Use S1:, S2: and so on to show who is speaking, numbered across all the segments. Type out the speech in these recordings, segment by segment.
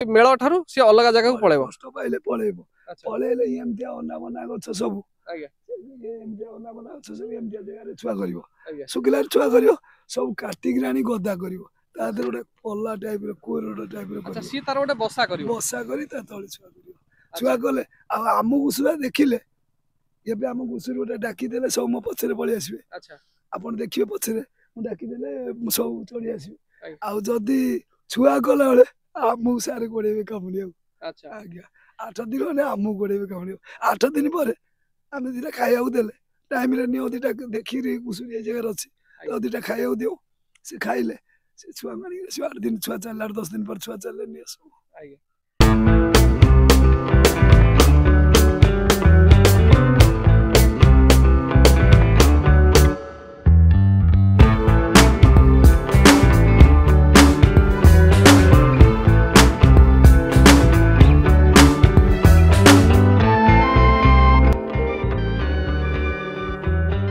S1: Mail ठारू सी अलग जगह को पळेबो
S2: कष्ट पाइले पळेबो
S1: अच्छा
S2: पळेले एमती अना बना गछ सब
S1: आज्ञा
S2: एमती अना बना गछ सब एमती जगह छुआ करिवो
S1: आज्ञा
S2: सुकिला छुआ करिवो सब काटिक रानी गदा करिवो ता देर गोटे पल्ला टाइप रो कोरडो टाइप रो
S1: अच्छा
S2: करिवो
S1: सी तार गोटे बसा करिवो
S2: बसा करी ता तळे छुआ करिवो छुआ कले आ आमु सुदा देखिले एबे आमु गुसुर गोटे डाकी देले सब मो पछरे पळी आसीबे
S1: अच्छा
S2: आपण देखिबे पछरे मु डाकी देले सब चली आसीबे
S1: आज्ञा
S2: आ जदी छुआ कले बेले आमु सारे कोडेबे कामुनिया
S1: अच्छा
S2: आज्ञा 8 दिन ने आमु कोडेबे कामुनिया 8 दिन पर आमे दिटा खाइयाउ देले टाइम रे नियो दिटा देखि रे गुसुर ए जगह अछि तो दिटा खाइयाउ दियो से खाइले से छुआ मानी से 8 दिन छुआ चलला 10 दिन पर छुआ चलले नियो सब
S1: आज्ञा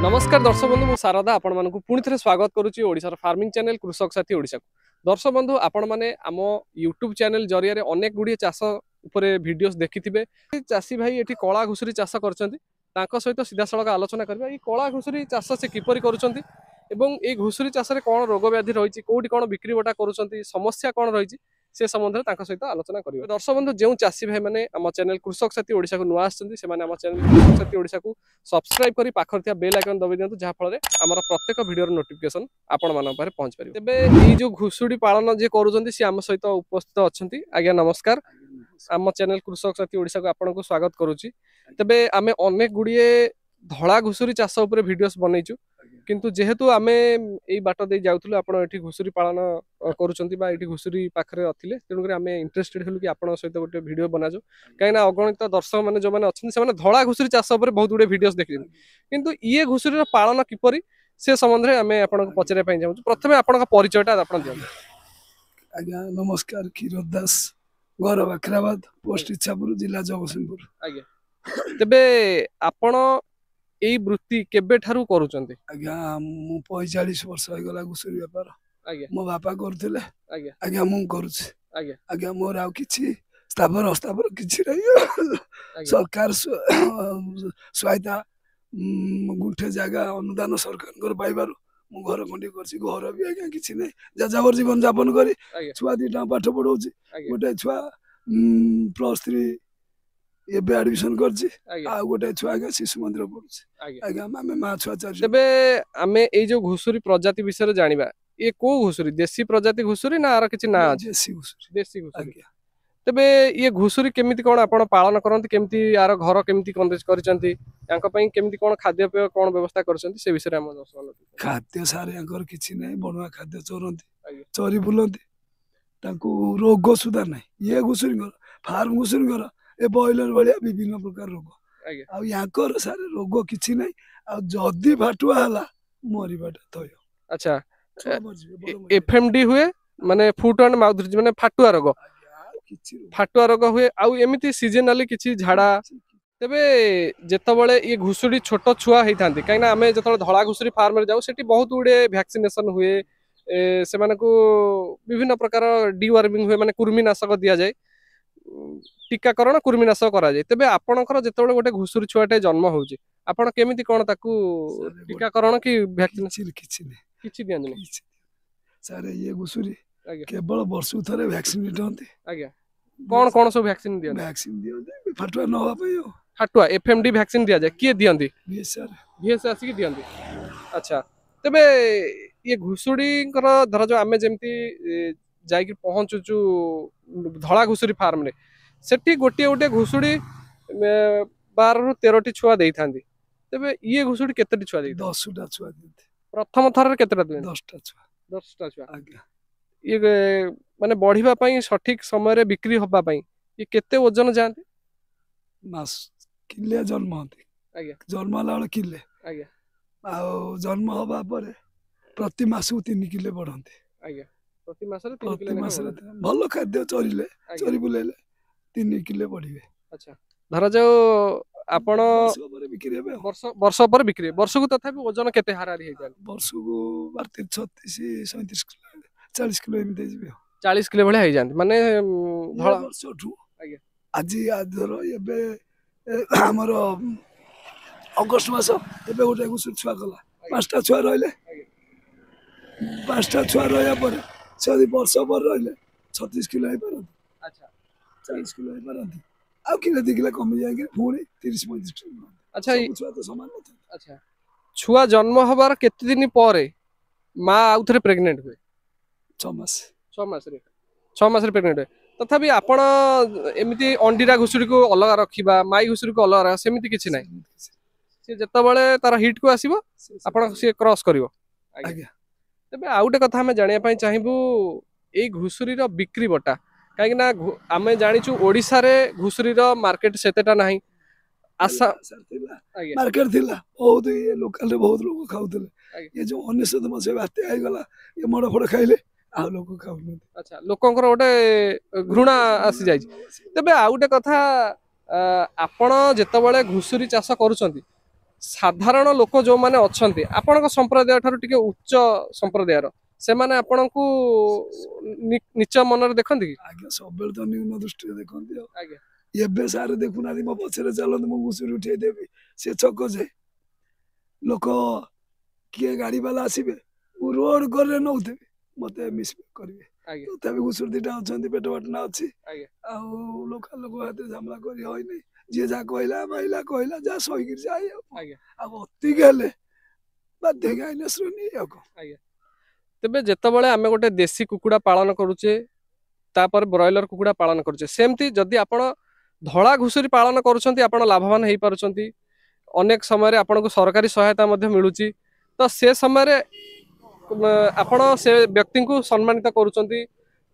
S1: नमस्कार दर्शक बंधु मु शारदा आपण मानकु पुणी थे स्वागत करुच्ची ओडिशार फार्मिंग चैनल कृषक साथी ओडिशा को दर्शक बंधु आपण माने आम यूट्यूब चैनल जरिया रे अनेक गुडी चाष उपरे वीडियोस देखिथिबे चासी भाई एठी कळा घुसुरी चाष करचंती तांको सहित सीधा सळक आलोचना करबा ई कळा घुसुरी चाष से किपरि करूचंती एवं ए घुसुरी चाष रे कोन रोग व्याधि रहिछि कोठी कोन बिक्री बटा करूचंती समस्या कोन रहिछि से संबंध तांको सहित आलोचना करिवे दर्शक बंधु जेउ चासी भाई माने हम चैनल कृषक साथी ओडिशा को नुआ आछंती से माने हम चैनल कृषक साथी ओडिशा को सब्सक्राइब करी पाखर थिया बेल आइकन दबि दियंतु जहा फल रे हमर प्रत्येक वीडियो नोटिफिकेशन आपण मानन पारे पहुंच परिबे तबे ई जो घुसुडी पालन जे करूचंती से हम सहित उपस्थित अछंती आज्ञा नमस्कार आम चैनल कृषक साथी ओडिशा को आपण को स्वागत करूची तबे आमे अनेक गुडिये धळा घुसुरी चाष उपरे वीडियोस बनैचु किंतु जेहेतु आमे एई बाट दे जाउथुलु आपण एठी घुसुरी पालन करूचंती बा एठी घुसुरी पाखरे अथिले तेनु करे आमे इंटरेस्टेड हेलु कि आपण सहित गोटे वीडियो बनाजो काइना अगणित दर्शक माने जो माने अछन से माने धळा घुसुरी चाष उपरे बहुत गुडे वीडियोस देखि किंतु ये घुसुरी पालन किपरि से संबंध रे आमे आपण को पचरे पई जाउ प्रथमे आपण का परिचयटा आपण दियौ
S2: आज्ञा नमस्कार खीरोद दास घर बाखराबाद पोस्ट इच्छापुर जिला जगतसिंहपुर
S1: आज्ञा तबे आपण एई वृत्ति केबे ठारू करूचंती
S2: आज्ञा मु 45 वर्ष हो गला घुसुरी व्यापार
S1: आज्ञा
S2: मो बापा करथिले
S1: आज्ञा
S2: आज्ञा मु करूछ
S1: आज्ञा
S2: आज्ञा मोर आ किछि स्थावर अस्थावर किछि नै सरकार सहायता गुंठे जगह अनुदान सरकार पाइबार मु घर खंडी करछि घर भी आज्ञा किछि नै जाजावर जीवन यापन करी छुआ दिटा पाठ पढौछि गोटे छुआ +3 एबे एडमिशन करछि आ गोटे छुआ के शिशु मंदिर पढुछि आज्ञा मामे मा छुआ चार
S1: तबे आमे ए जो घुसुरी प्रजाति विषय जानिबा ये को घुसुरी देसी प्रजाति घुसुरी ना आर किछि ना
S2: देसी घुसुरी
S1: देसी घुसुरी तबे ये घुसुरी केमिति कोन आपण पालन करंती केमिति यार घर केमिति कंदेज करचंती यांका पई केमिति कोन खाद्य पेय कोन व्यवस्था करचंती से विषय हम दर्शक
S2: खाद्य सारे यांकर किछि नै बणुआ खाद्य चोरंती चोरी बुलंती तांकू रोग सुदा नै ये घुसुरी फार्म घुसुरी ए बॉयलर भलिया विभिन्न प्रकार रोग आ यांकर सारे रोग किछि नै आ जदी फाटुआ हला मरिबाटा थयो
S1: अच्छा एफएमडी हुए माने फुट एंड माउथ डिजीज माने फाटुआ रोग हुए आ एमिति सीजनली किछि झाड़ा तबे जेतबळे ये घुसुडी छोट छुआ हेई थांती काइना आमे जेतबळे धळा घुसुडी फार्म रे जाउ सेठी बहुत उडे वैक्सीनेशन हुए से मानको विभिन्न प्रकार डीवर्मिंग हुए माने कुर्मीनाशक दिया जाय टीकाकरण कुर्मीनाशक करा जाय तबे आपणकर जेतबळे गोटे घुसुडी छुआटे जन्म होउची आपण केमिति कोन ताकू टीकाकरण की वैक्सीन किछि दियन नै
S2: सारे ये घुसुडी केवल वर्ष थरे वैक्सीन दियंती
S1: आज्ञा कोन कोन सब वैक्सीन
S2: दियंती फाटुआ न होवा पई
S1: फाटुआ एफएमडी वैक्सीन दिया जाय के दियंती बीएसआर आसी की दियंती अच्छा तबे ये घुसुडी कर धर जो आमे जेमती जाई कि पहुंचुचु धळा घुसुडी फार्म रे सेठी गोटे गोटे घुसुडी 12 रु 13 टी छुआ देई थांदी तबे ये घुसुडी केतेटी छुआ देई
S2: 10 टा छुआ देती
S1: प्रथम थर रे केतेटा देई
S2: 10 टा
S1: छुआ आज्ञा ये माने बढ़िबा पई सठिक समय रे बिक्री होबा पई ये केते वजन जानती
S2: मास किले जन्म होती
S1: आज्ञा
S2: जन्म लाल किले
S1: आज्ञा
S2: आ जन्म होबा परे प्रति मास 3 किले बढ़ंती
S1: आज्ञा प्रति मास रे 3 किले
S2: भलो खाद्य चोरिले चोरी बुलेले 3 किले बढ़िबे अच्छा
S1: धरा जाओ आपण वर्ष पर बिक्री वर्ष को तथापि वजन केते हारारी हे जाय
S2: वर्ष को 32 36 37 किलो 40 किलो एमते जिबे
S1: 40 किलो भले जाती माने धला
S2: वर्षठू
S1: आज्ञा
S2: आज धर एबे हमर अगस्त मास एबे गोटे घुसुर छुआ गला 5टा छुआ रहिले 5टा छुआ रहा पर से वर्ष पर रहिले 36 किलो है पारती
S1: अच्छा
S2: 40 किलो है पारती आ किलो 2 किलो कमी जाएंगे पुणी 30-35 किलो
S1: अच्छा
S2: सब छुआ तो समान न
S1: अच्छा छुआ जन्म हबार केते दिन पर माँ आउ थे प्रेग्नेंट हुए
S2: 6 मास
S1: 6 मास रे 6 मास रे प्रेग्नेंट हुए तथापि आपण एमिति अंडीरा घुसुरी को अलग रखिबा माई घुसुरी को अलग रखा सेमिति किछि नै से जतबेले तार हिट को आसीबो आपण से क्रॉस करिवो
S2: आज्ञा
S1: तबे आ गुटे कथा हमें जानिया पई चाहिबू एई घुसुरी रो बिक्री बटा काहे ना आमे जानिचु ओडिसा रे घुसुरी रो मार्केट सेतेटा नाही आसा
S2: मार्केट थिला बहुत ये लोकल रे बहुत लोग खाउतले ये जो 19 मसे बाते आइ गला ये मड़ फड़ खाइले आ लोग खाउन
S1: अच्छा लोकंकर गोटे घृणा आसी जाय तबे आ गुटे कथा आपण जेतबेले घुसुरी चाष करूछंती साधारण लोक जो माने अछंती आपनक संप्रदाय ठारू टिके उच्च संप्रदाय रो से माने आपनकू नीच मनर देखंती कि
S2: आज्ञा सब बेल तो न्यून दृष्टि देखंती
S1: आज्ञा
S2: एबे सारे देखुना मो पछरे चलत मो घुसुरी उठे देबी से छक जे लोक किए गाड़ी वाला आसीबे मु रोड करे नउते मते मिस करिवे
S1: आज्ञा
S2: तबे घुसुरी दिटा अछंती पेट बटना अछि
S1: आज्ञा
S2: आ लोक लोक हाते झमला करी होय नै जे जा कहला महिला कहला जा सही गिर जाय
S1: आज्ञा
S2: अब अति गेले बाध्य गाइने श्रेणी आको
S1: आज्ञा तबे जेतबेले आमे गोटे देसी कुकुड़ा पालन करूचे तापर ब्रॉयलर कुकुड़ा पालन करूचे सेमती जदी आपण धड़ा घुसुरी पालन करूछंती आपण लाभवान हेई पारुछंती अनेक समय रे आपण को सरकारी सहायता मध्ये मिलुची तो से समय रे आपण से व्यक्ति को सम्मानित करूछंती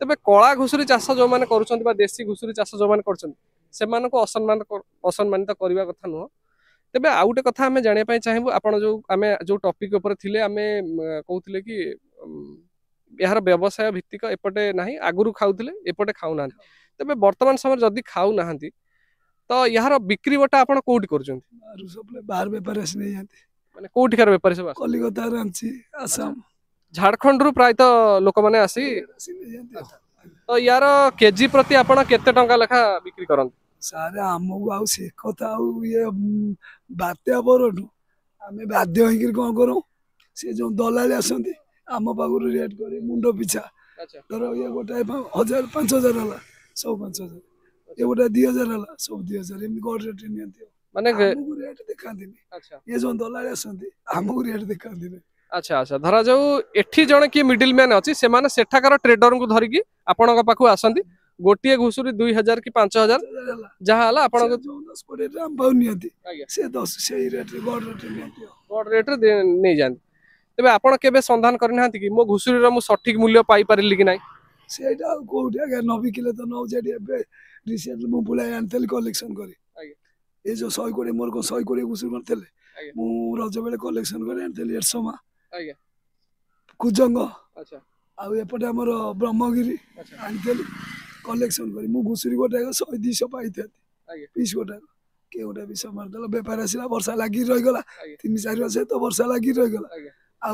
S1: तबे कला घुसुरी चाष जो माने करूछंती बा देसी घुसुरी चाष जो माने करछंती से मान को असम्मानित करबा कथा नुह तबे आ गुटे कथा हमें जानिया पई चाहिबू आपण जो आमे जो टॉपिक ऊपर थिले आमे कहउथिले कि यार व्यवसाय भित्तिक एपटे नाही आगुरु खाउथिले एपटे खाउ ना तबे वर्तमान समय जदी खाउ नाहंती तो यार बिक्री बटा आपण कोउटी करछंती
S2: आरु सबले बाहर व्यापार से नहीं आते
S1: माने कोउटी कर व्यापारी सब
S2: कलिकता रांची आसाम
S1: झारखंड रु प्राय तो लोक माने आसी तो यार केजी प्रति आपण केते टंका लेखा बिक्री करंती
S2: सारे आमको आउ से कथा आउ ये बात्या परठू आमे बाध्य होइकिर कोन करू से जो दलाली आसंती आम पागुरु रेट करी मुंडो पिछा
S1: अच्छा
S2: धर ये गोटे 1000-5000 हला सब 5000 ये गोटे 2000 हला सब 2000 एम गोड रेट नियंती
S1: माने
S2: आमको रेट देखांती
S1: अच्छा
S2: ये जो दलाली आसंती आमको रेट देखांती
S1: अच्छा अच्छा धरा जाऊ एठी जण की मिडिल मैन अछि से माने सेठाकर ट्रेडर को धरिकी आपनक पाखु आसंती गोटिए घुसुरी 2000 कि 5000 जहा हला आपन को
S2: 10 कोटी राम पाउ नियंती
S1: आज्ञा
S2: से 10 से रेट गोड रेट नियंती
S1: गोड रेट रे नै जान तबे आपण केबे संधान करनांती कि मो घुसुरी रो मु सठिक मूल्य पाई परिली कि नै
S2: सेटा कोउठी आगे 9 किलो तो 9 जेडी एबे रिसेंट मु बुलाई आनतेल कलेक्शन करी
S1: आज्ञा
S2: ए जो 100 कोटी मोर को 100 कोटी घुसुरी करतेले
S1: आज्ञा
S2: मु रज बेले कलेक्शन करी आनतेल 100 मा
S1: आज्ञा
S2: कुजंग
S1: अच्छा
S2: आ एपटे हमर ब्रह्मगिरी
S1: अच्छा
S2: आनतेल कलेक्शन करी मु घुसुरी गोटे 100-200 पाइते
S1: आज्ञा
S2: पीस गोटे के गोटे भी समर दल व्यापार आसिला वर्षा लागी रहि गला
S1: आज्ञा
S2: 3-4 वर्ष तो वर्षा लागी रहि गला
S1: आज्ञा
S2: आ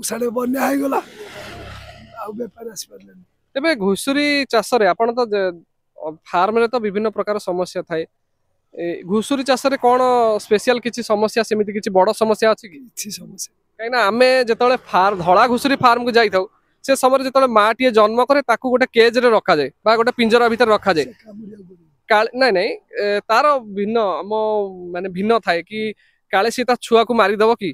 S2: साडे बन्या है गला आ व्यापार आसी परले
S1: तबे घुसुरी चाष रे आपण तो फार्म रे तो विभिन्न प्रकार समस्या थाए घुसुरी चाष रे कोन स्पेशल किछि समस्या सेमिति किछि बड़ समस्या अछि कि
S2: छी समस्या
S1: काइना आमे जेतले धड़ा घुसुरी फार्म को जाई थाउ से समय जेतले माटिए जन्म करे ताकू गोटे केज रे रखा जाए बा गोटे पिंजरा भीतर रखा जाए नहीं नहीं तार भिन्न हम माने भिन्न थाए कि काले सी ता छुआ को मारी दबो कि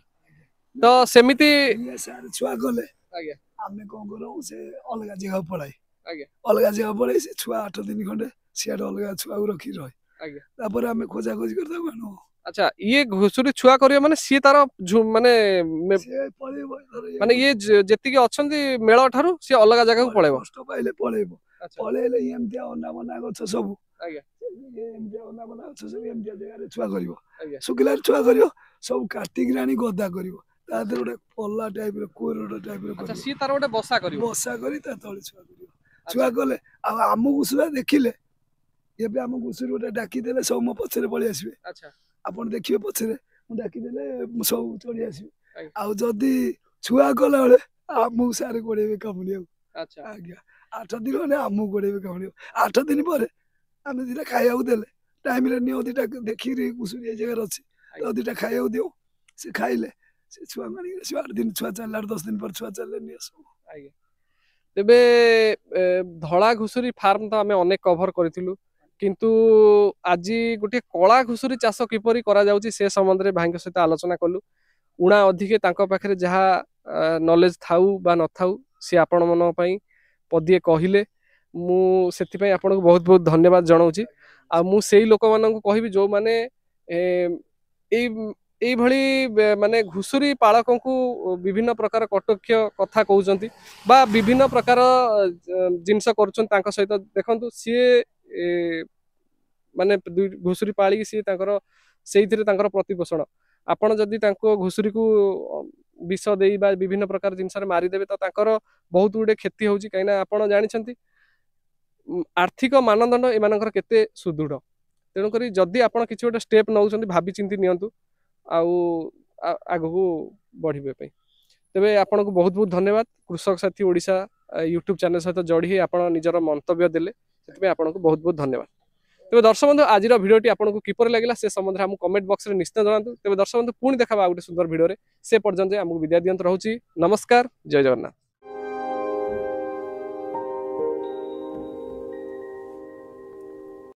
S1: तो सेमिति
S2: ये सारे छुआ गले
S1: आज्ञा
S2: आमे कोन करू से अलगा जगह पळाई
S1: आज्ञा
S2: अलगा जगह पळाई से छुआ 8 दिन खंडे सियाड अलगा छुआ रखी रही
S1: आज्ञा
S2: तापर आमे खोजा खोज करता मानो
S1: अच्छा ये घुसुरी छुआ करियो माने सी तार माने
S2: से पळेबो
S1: माने ये जेति के अछंती मेळ ठारू सी अलगा जगह को पळेबो
S2: कष्ट पाइले पळेबो
S1: अच्छा
S2: पळेले एमतिया ओना मना गछ सब
S1: आज्ञा
S2: एमतिया ओना मना गछ सब एमतिया जगह रे छुआ करिवो
S1: आज्ञा
S2: सुकिला छुआ करिवो सब काटिक रानी गदा करिवो ता दर गोटे पल्ला टाइप रो कोरोड टाइप रो
S1: अच्छा सी तार गोटे बसा करियो
S2: बसा करी ता तळे छुआ करिवो छुआ कले आ आमु सुला देखिले एबे आमु घुसुरी गोटे डाकी देले सब मो पछरे पळी आसीबे
S1: अच्छा
S2: आपण देखिबे पछरे मु डाकी देले सब चली आसीबे
S1: आज्ञा
S2: आ जदी छुआ कला बेले आमु सारे कोडेबे कमुनिया
S1: अच्छा
S2: आज्ञा 8 ଦିନ ମାନେ ଆମକୁ ଗୋଡେଇବେ କାମୁଡିବ 8 ଦିନ ପରେ ଆମେ ଦିଟା ଖାଇବାକୁ ଦେଲେ ଟାଇମରେ ନିଅ ଦିଟା ଦେଖିକି ଘୁଷୁରି ଏ ଜାଗାରେ ଅଛି ତ ଦିଟା ଖାଇବାକୁ ଦିଅ ସେ ଖାଇଲେ ସେ ଛୁଆ ମାନିକି ସେ 8 ଦିନ ଛୁଆ ଚାଲିଲା 10 ଦିନ ପରେ ଛୁଆ ଚାଲିଲେ ନିଅ ସବୁ।
S1: ଆଜ୍ଞା ତେବେ ଧଳା ଘୁଷୁରୀ ଫାର୍ମ ତ ଆମେ ଅନେକ କଭର କରିଥିଲୁ କିନ୍ତୁ ଆଜି गोटे कला घुषुरी चाष किपरि करा जाउची से संबंध भाई सहित आलोचना कलु उणा अधिके तांको पाखरे जहा नॉलेज थाउ बा न थाउ सी आपण मन पई पदिए कहिले मु सेति पई आपण को बहुत बहुत धन्यवाद जणाउची आ मु सेई लोक मानन को कहिबी जो माने एई भली माने घुषुरी पालक को विभिन्न प्रकार कटक्ष कथा कहउचंती बा विभिन्न प्रकार जिनस करूछन तांको सहित देखंतु सी माने घुषुरी पाली सी तांकर सेइथिरे तांकर प्रतिपोषण आपण जदि तांको घुषुरी को विष देई बा विभिन्न प्रकार जिनस रे मारी देबे त तांकर बहुत गुडे क्षति होउची काइना आपण जानिछंती आर्थिक मानदंड एमानकर केते सुदृढ़ तेणु करी जदि आपण किछि गोटे स्टेप नउछंती भाबी चिंती नियंतु आउ आगु बढ़िबे पई तेबे आपण को बहुत बहुत धन्यवाद कृषक साथी ओडिशा यूट्यूब चैनल सहित जोड़ी आपण निजर मंतव्य देले सेति आपण को बहुत बहुत धन्यवाद। तेबे दर्शक बंधु आज भिडियोटी आपको किपर लगे से संबंध में कमेंट बॉक्स में निश्चित जनातु तेबे दर्शक बंधु पुणी देखा गोटे सुंदर भिडियो से पर्यंत आमको विदाय दियंत रहउची नमस्कार जय जगन्नाथ।